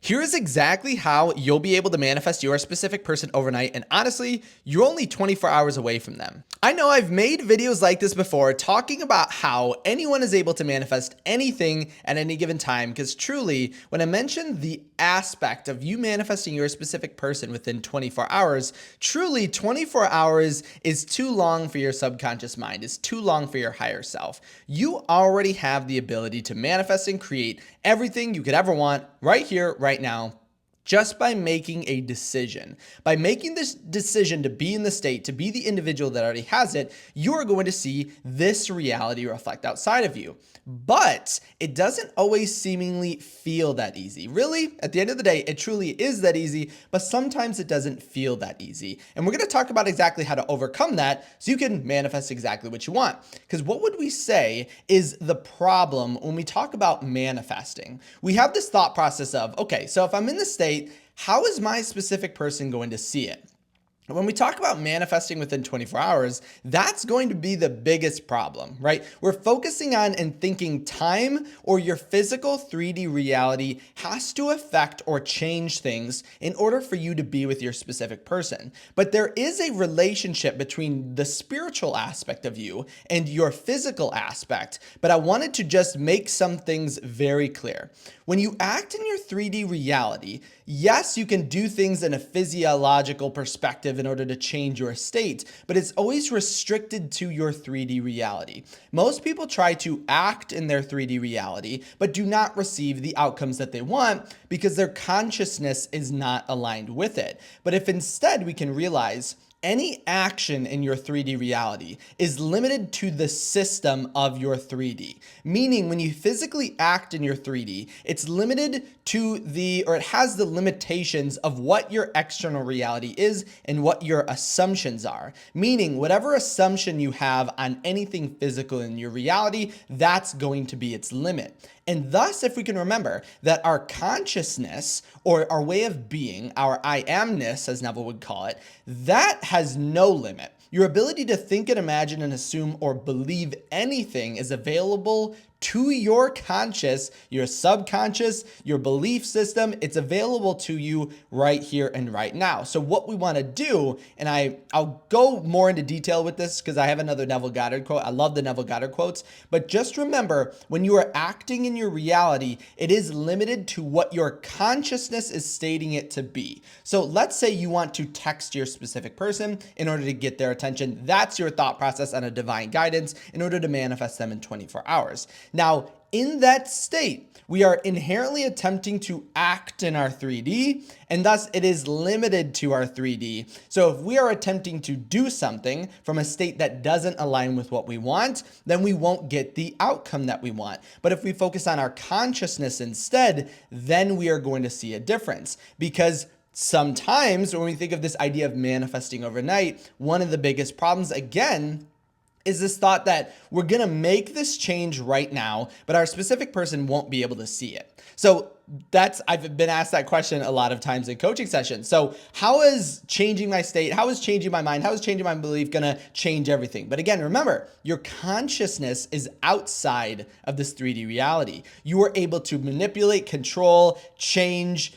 Here is exactly how you'll be able to manifest your specific person overnight, and honestly, you're only 24 hours away from them. I know I've made videos like this before talking about how anyone is able to manifest anything at any given time, because truly, when I mention the aspect of you manifesting your specific person within 24 hours, truly 24 hours is too long for your subconscious mind, is too long for your higher self. You already have the ability to manifest and create everything you could ever want right here, right now, just by making a decision. By making this decision to be in the state, to be the individual that already has it, you are going to see this reality reflect outside of you. But it doesn't always seemingly feel that easy. Really, at the end of the day, it truly is that easy, but sometimes it doesn't feel that easy. And we're going to talk about exactly how to overcome that so you can manifest exactly what you want. Because what would we say is the problem when we talk about manifesting? We have this thought process of, okay, so if I'm in the state, how is my specific person going to see it? When we talk about manifesting within 24 hours, that's going to be the biggest problem, right? We're focusing on and thinking time or your physical 3D reality has to affect or change things in order for you to be with your specific person. But there is a relationship between the spiritual aspect of you and your physical aspect. But I wanted to just make some things very clear. When you act in your 3D reality, yes, you can do things in a physiological perspective in order to change your state, but it's always restricted to your 3D reality. Most people try to act in their 3D reality, but do not receive the outcomes that they want because their consciousness is not aligned with it. But if instead we can realize any action in your 3D reality is limited to the system of your 3D. Meaning when you physically act in your 3D, it's limited to it has the limitations of what your external reality is and what your assumptions are. Meaning whatever assumption you have on anything physical in your reality, that's going to be its limit. And thus, if we can remember that our consciousness or our way of being, our I amness, as Neville would call it, that has no limit. Your ability to think and imagine and assume or believe anything is available to your conscious, your subconscious, your belief system. It's available to you right here and right now. So what we want to do, and I'll go more into detail with this because I have another Neville Goddard quote. I love the Neville Goddard quotes, but just remember when you are acting in your reality, it is limited to what your consciousness is stating it to be. So let's say you want to text your specific person in order to get their attention. That's your thought process on a divine guidance in order to manifest them in 24 hours. Now, in that state, we are inherently attempting to act in our 3D, and thus it is limited to our 3D. So if we are attempting to do something from a state that doesn't align with what we want, then we won't get the outcome that we want. But if we focus on our consciousness instead, then we are going to see a difference. Because sometimes when we think of this idea of manifesting overnight, one of the biggest problems, again, is this thought that we're going to make this change right now, but our specific person won't be able to see it. So I've been asked that question a lot of times in coaching sessions. So how is changing my state, how is changing my mind, how is changing my belief going to change everything? But again, remember, your consciousness is outside of this 3D reality. You are able to manipulate, control, change,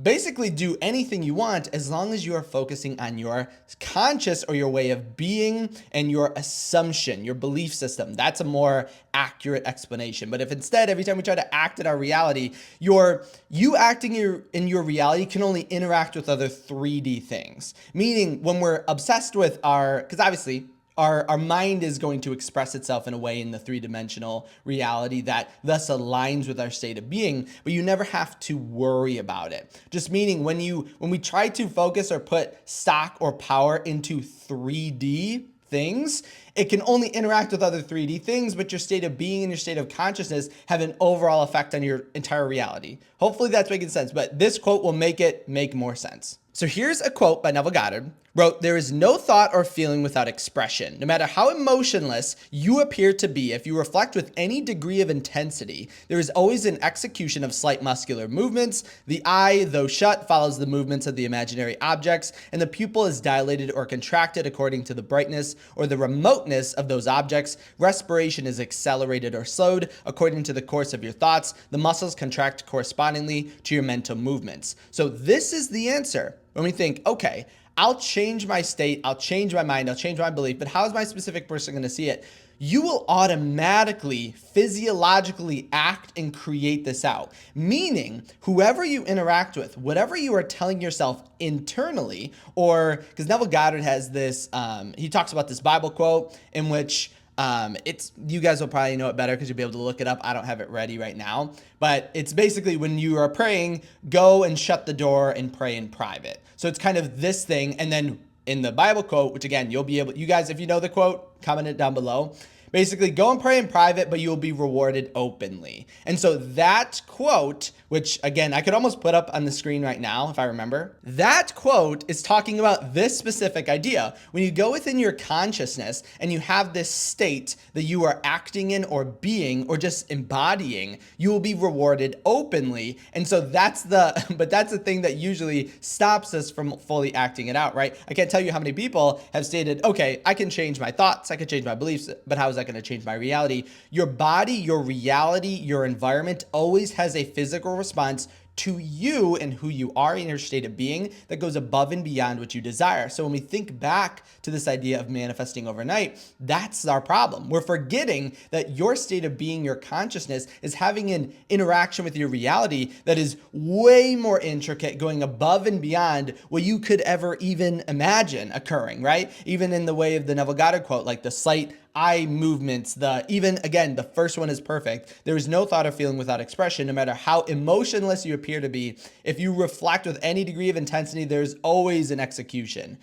basically do anything you want as long as you are focusing on your conscious or your way of being and your assumption, your belief system. That's a more accurate explanation. But if instead, every time we try to act in our reality, you acting in your reality can only interact with other 3D things. Meaning when we're obsessed with because obviously, our mind is going to express itself in a way in the three-dimensional reality that thus aligns with our state of being, but you never have to worry about it. Just meaning when we try to focus or put stock or power into 3D things, it can only interact with other 3D things, but your state of being and your state of consciousness have an overall effect on your entire reality. Hopefully that's making sense, but this quote will make it make more sense. So here's a quote by Neville Goddard. Wrote, "There is no thought or feeling without expression. No matter how emotionless you appear to be, if you reflect with any degree of intensity, there is always an execution of slight muscular movements. The eye, though shut, follows the movements of the imaginary objects, and the pupil is dilated or contracted according to the brightness or the remoteness remoteness of those objects. Respiration is accelerated or slowed according to the course of your thoughts. The muscles contract correspondingly to your mental movements. So this is the answer when we think, okay, I'll change my state, I'll change my mind, I'll change my belief, but how is my specific person going to see it? You will automatically, physiologically act and create this out. Meaning, whoever you interact with, whatever you are telling yourself internally, or because Neville Goddard has this, he talks about this Bible quote in which you guys will probably know it better because you'll be able to look it up. I don't have it ready right now, but it's basically when you are praying, go and shut the door and pray in private. So it's kind of this thing. And then in the Bible quote, which again, you guys, if you know the quote, comment it down below. Basically, go and pray in private, but you'll be rewarded openly. And so that quote, which again, I could almost put up on the screen right now if I remember, that quote is talking about this specific idea. When you go within your consciousness and you have this state that you are acting in or being or just embodying, you will be rewarded openly. And so that's the thing that usually stops us from fully acting it out, right? I can't tell you how many people have stated, okay, I can change my thoughts, I can change my beliefs, but how is that going to change my reality? Your body, your reality, your environment always has a physical response to you and who you are in your state of being that goes above and beyond what you desire. So when we think back to this idea of manifesting overnight, that's our problem. We're forgetting that your state of being, your consciousness, is having an interaction with your reality that is way more intricate, going above and beyond what you could ever even imagine occurring, right? Even in the way of the Neville Goddard quote, like the slight eye movements, the first one is perfect. There is no thought or feeling without expression, no matter how emotionless you appear to be. If you reflect with any degree of intensity, there's always an execution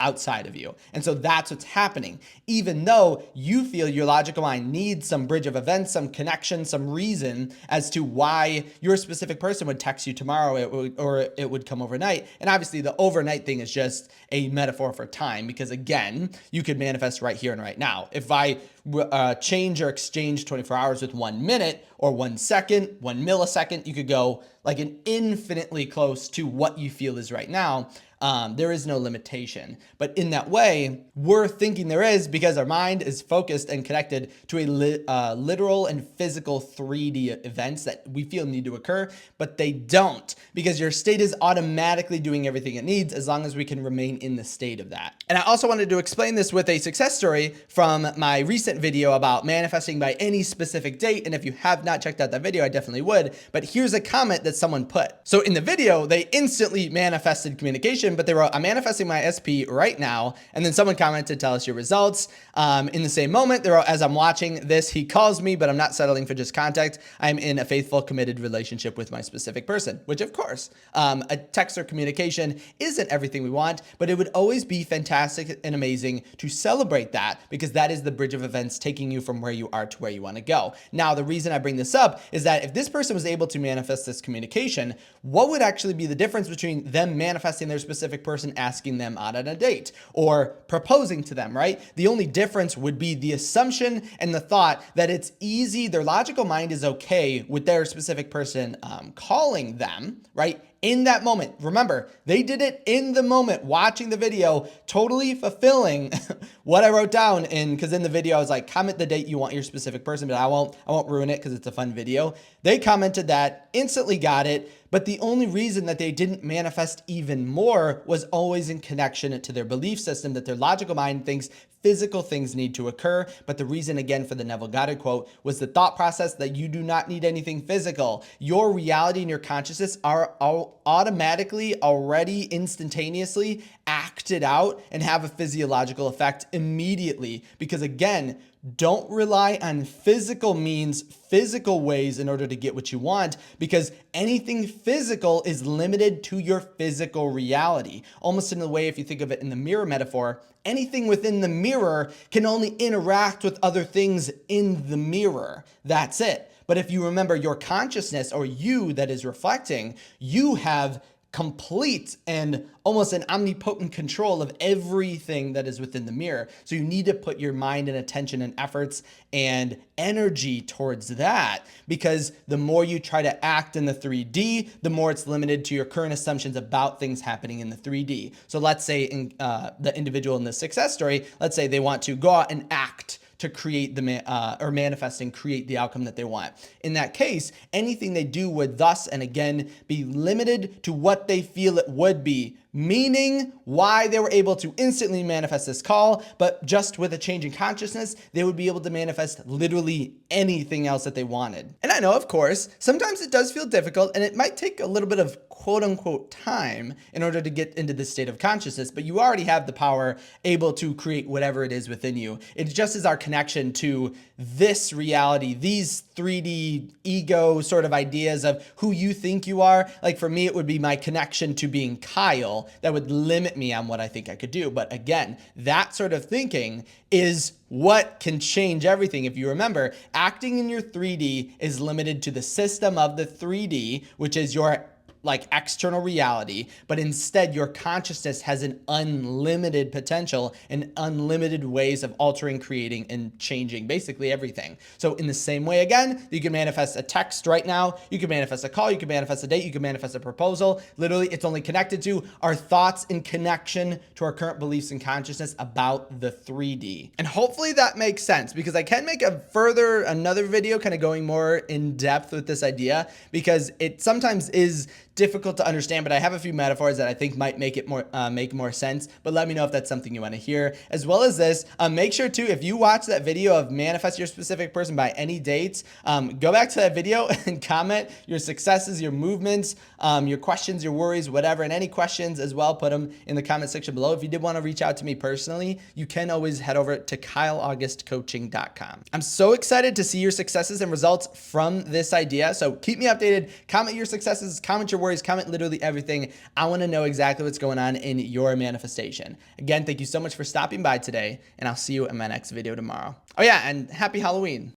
outside of you. And so that's what's happening. Even though you feel your logical mind needs some bridge of events, some connection, some reason as to why your specific person would text you tomorrow or it would come overnight. And obviously the overnight thing is just a metaphor for time, because again, you could manifest right here and right now. If I change or exchange 24 hours with 1 minute or 1 second, 1 millisecond, you could go like an infinitely close to what you feel is right now. There is no limitation. But in that way, we're thinking there is because our mind is focused and connected to a literal and physical 3D events that we feel need to occur, but they don't, because your state is automatically doing everything it needs as long as we can remain in the state of that. And I also wanted to explain this with a success story from my recent video about manifesting by any specific date. And if you have not checked out that video, I definitely would. But here's a comment that someone put. So in the video, they instantly manifested communication, but they wrote, I'm manifesting my SP right now. And then someone commented, tell us your results. In the same moment, they wrote, as I'm watching this, he calls me, but I'm not settling for just contact. I'm in a faithful, committed relationship with my specific person, which of course, a text or communication isn't everything we want, but it would always be fantastic and amazing to celebrate that, because that is the bridge of events taking you from where you are to where you want to go. Now, the reason I bring this up is that if this person was able to manifest this communication, what would actually be the difference between them manifesting their specific person, asking them out on a date, or proposing to them, right? The only difference would be the assumption and the thought that it's easy, their logical mind is okay with their specific person calling them, right? In that moment. Remember, they did it in the moment, watching the video, totally fulfilling what I wrote down. And because in the video, I was like, comment the date you want your specific person, but I won't ruin it because it's a fun video. They commented that, instantly got it. But the only reason that they didn't manifest even more was always in connection to their belief system, that their logical mind thinks physical things need to occur. But the reason, again, for the Neville Goddard quote was the thought process that you do not need anything physical. Your reality and your consciousness are automatically, already, instantaneously acted out and have a physiological effect immediately. Because again, don't rely on physical means, physical ways in order to get what you want, because anything physical is limited to your physical reality. Almost in the way, if you think of it in the mirror metaphor, anything within the mirror can only interact with other things in the mirror. That's it. But if you remember your consciousness, or you that is reflecting, you have complete and almost an omnipotent control of everything that is within the mirror. So you need to put your mind and attention and efforts and energy towards that, because the more you try to act in the 3D, the more it's limited to your current assumptions about things happening in the 3D. So let's say the individual in the success story, let's say they want to go out and act to create or manifest and create the outcome that they want. In that case, anything they do would thus and again be limited to what they feel it would be, meaning why they were able to instantly manifest this call, but just with a change in consciousness, they would be able to manifest literally anything else that they wanted. And I know, of course, sometimes it does feel difficult and it might take a little bit of quote unquote time in order to get into this state of consciousness, but you already have the power able to create whatever it is within you. It just is our connection to this reality, these 3D ego sort of ideas of who you think you are. Like for me, it would be my connection to being Kyle that would limit me on what I think I could do. But again, that sort of thinking is what can change everything. If you remember, acting in your 3D is limited to the system of the 3D, which is your like external reality, but instead your consciousness has an unlimited potential and unlimited ways of altering, creating, and changing basically everything. So in the same way, again, you can manifest a text right now, you can manifest a call, you can manifest a date, you can manifest a proposal. Literally, it's only connected to our thoughts in connection to our current beliefs and consciousness about the 3D. And hopefully that makes sense, because I can make another video kind of going more in depth with this idea, because it sometimes is difficult to understand, but I have a few metaphors that I think might make it make more sense. But let me know if that's something you want to hear. As well as this, make sure to, if you watch that video of manifest your specific person by any dates, go back to that video and comment your successes, your movements, your questions, your worries, whatever, and any questions as well, put them in the comment section below. If you did want to reach out to me personally, you can always head over to kyleaugustcoaching.com. I'm so excited to see your successes and results from this idea. So keep me updated, comment your successes, comment your worries, comment literally everything. I want to know exactly what's going on in your manifestation. Again, thank you so much for stopping by today, and I'll see you in my next video tomorrow. Oh yeah, and happy Halloween.